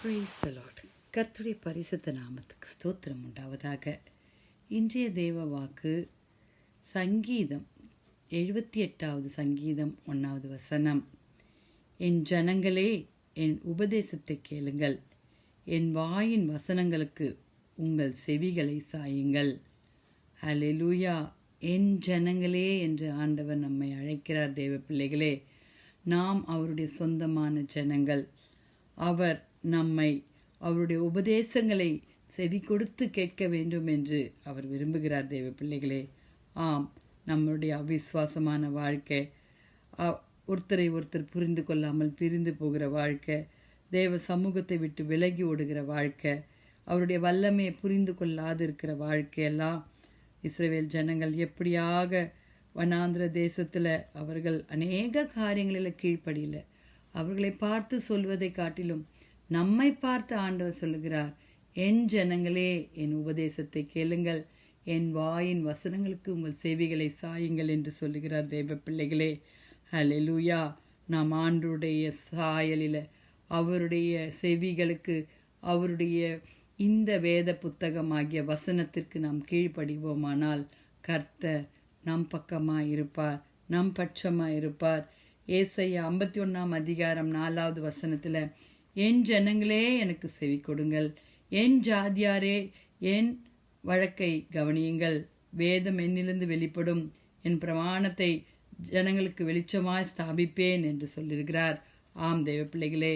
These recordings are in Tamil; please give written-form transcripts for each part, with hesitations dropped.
Praise the Lord. கர்த்தருடைய பரிசுத்த நாமத்துக்கு ஸ்தோத்திரம் உண்டாவதாக. இன்றைய தேவ வாக்கு சங்கீதம் 78வது சங்கீதம் 1வது வசனம். என் ஜனங்களே, என் உபதேசத்தை கேளுங்கள், என் வாயின் வசனங்களுக்கு உங்கள் செவிகளை சாயுங்கள். ஹல்லேலூயா. என் ஜனங்களே என்று ஆண்டவர் நம்மை அழைக்கிறார். தேவ பிள்ளைகளே, நாம் அவருடைய சொந்தமான ஜனங்கள். அவர் நம்மை அவருடைய உபதேசங்களை செவி கொடுத்து கேட்க வேண்டும் என்று அவர் விரும்புகிறார். தேவ பிள்ளைகளே, ஆம், நம்முடைய அவிசுவாசமான வாழ்க்கை, ஒருத்தரை ஒருத்தர் புரிந்து கொள்ளாமல் பிரிந்து போகிற வாழ்க்கை, தேவ சமூகத்தை விட்டு விலகி ஓடுகிற வாழ்க்கை, அவருடைய வல்லமையை புரிந்து கொள்ளாது இருக்கிற வாழ்க்கையெல்லாம் இஸ்ரவேல் ஜனங்கள் எப்படியாக வனாந்திர தேசத்தில் அவர்கள் அநேக காரியங்களில் கீழ்ப்படியில் அவர்களை பார்த்து சொல்வதை காட்டிலும் நம்மை பார்த்து ஆண்டவர் சொல்லுகிறார், என் ஜனங்களே, என் உபதேசத்தை கேளுங்கள், என் வாயின் வசனங்களுக்கு உங்கள் செவிகளை சாயுங்கள் என்று சொல்லுகிறார். தேவ பிள்ளைகளே, ஹல்லேலூயா. நாம் ஆண்டவருடைய சாயலில் அவருடைய செவிகளுக்கு, அவருடைய இந்த வேத புத்தகமாகிய வசனத்திற்கு நாம் கீழ்ப்படிவோமானால் கர்த்தர் நம் பக்கமாக இருப்பார், நம் பட்சமாக இருப்பார். ஏசாயா 51ஆம் அதிகாரம் 4வது வசனத்தில், என் ஜனங்களே எனக்கு செவி கொடுங்கள், என் ஜாதியாரே என் வழக்கை கவனியுங்கள், வேதம் என்னிலிருந்து வெளிப்படும், என் பிரமாணத்தை ஜனங்களுக்கு வெளிச்சமாய் ஸ்தாபிப்பேன் என்று சொல்லியிருக்கிறார். ஆம் தேவ பிள்ளைகளே,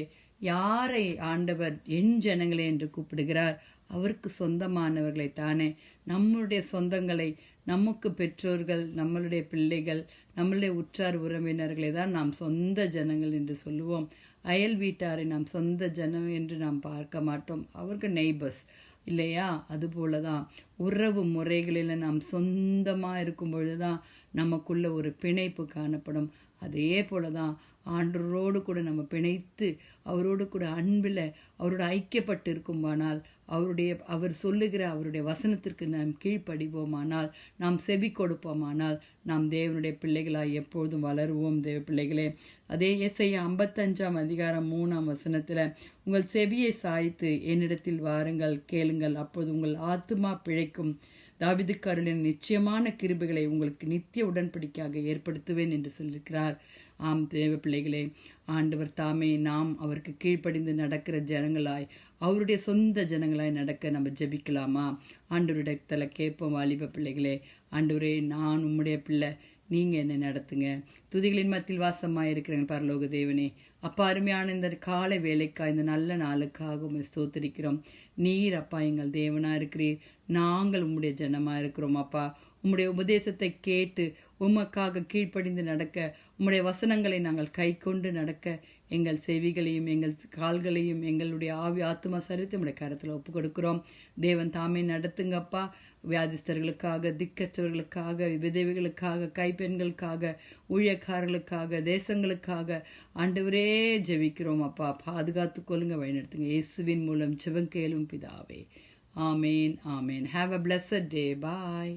யாரை ஆண்டவர் என் ஜனங்களே என்று கூப்பிடுகிறார்? அவருக்கு சொந்தமானவர்களை தானே. நம்மளுடைய சொந்தங்களை, நமக்கு பெற்றோர்கள், நம்மளுடைய பிள்ளைகள், நம்மளுடைய உற்றார் உறவினர்களை தான் நாம் சொந்த ஜனங்கள் என்று சொல்லுவோம். அயல் வீட்டாரை நாம் சொந்த ஜனம் என்று நாம் பார்க்க மாட்டோம். அவர்கள் நெய்பர்ஸ் இல்லையா? அதுபோல தான் உறவு முறைகளில் நாம் சொந்தமாக இருக்கும் பொழுது தான் நமக்குள்ள ஒரு பிணைப்பு காணப்படும். அதே போல தான் ஆண்டவரோடு கூட நம்ம பிணைத்து அவரோடு கூட அன்பில் அவரோட ஐக்கியப்பட்டு இருக்குமானால், அவர் சொல்லுகிற அவருடைய வசனத்திற்கு நாம் கீழ்ப்படிவோமானால், நாம் செவி கொடுப்போமானால், நாம் தேவனுடைய பிள்ளைகளாய் எப்பொழுதும் வளருவோம். தேவ பிள்ளைகளே, அதே ஏசாயா 55ஆம் அதிகாரம் 3ஆம் வசனத்தில், உங்கள் செவியை சாய்த்து என்னிடத்தில் வாருங்கள், கேளுங்கள், அப்போது உங்கள் ஆத்துமா பிழைக்கும், தாவீதுக்காரரின் நிச்சயமான கிருபைகளை உங்களுக்கு நித்திய உடன்படிக்கையாக ஏற்படுத்துவேன் என்று சொல்லியிருக்கிறார். ஆம் தேவ பிள்ளைகளே, ஆண்டவர் தாமே நாம் அவருக்கு கீழ்ப்படிந்து நடக்கிற ஜனங்களாய், அவருடைய சொந்த ஜனங்களாய் நடக்க நம்ம ஜெபிக்கலாமா? ஆண்டவரிடத்தில் கேட்போம். வாலிப பிள்ளைகளே, ஆண்டவரே, நான் உம்முடைய பிள்ளை, நீங்கள் என்னை நடத்துங்க. துதிகளின் மத்தியில் வாசமாக இருக்கிறேன் பரலோக தேவனே. அப்பா, அருமையான இந்த காலை வேலைக்காக, இந்த நல்ல நாளுக்காக உம்மை ஸ்தோத்திரிக்கிறோம். நீர் அப்பா எங்கள் தேவனாக இருக்கிறீர், நாங்கள் உம்முடைய ஜனமாக இருக்கிறோம். அப்பா, உம்முடைய உபதேசத்தை கேட்டு உமக்காக கீழ்ப்படிந்து நடக்க, உம்முடைய வசனங்களை நாங்கள் கை கொண்டு நடக்க, எங்கள் செவிகளையும் எங்கள் கால்களையும் எங்களுடைய ஆவி ஆத்மா சரித்து உம்முடைய கரத்தில் ஒப்பு கொடுக்கிறோம். தேவன் தாமே நடத்துங்கப்பா. வியாதிஸ்தர்களுக்காக, திக்கற்றவர்களுக்காக, விதவைகளுக்காக, கைப்பெண்களுக்காக, ஊழியக்காரர்களுக்காக, தேசங்களுக்காக ஆண்டவரே ஜெபிக்கிறோம். அப்பா, பாதுகாத்து கொள்ளுங்க, வழிநடத்துங்க. இயேசுவின் மூலம் ஜெபம் கேளும் பிதாவே. ஆமேன், ஆமேன். Have a blessed day. Bye.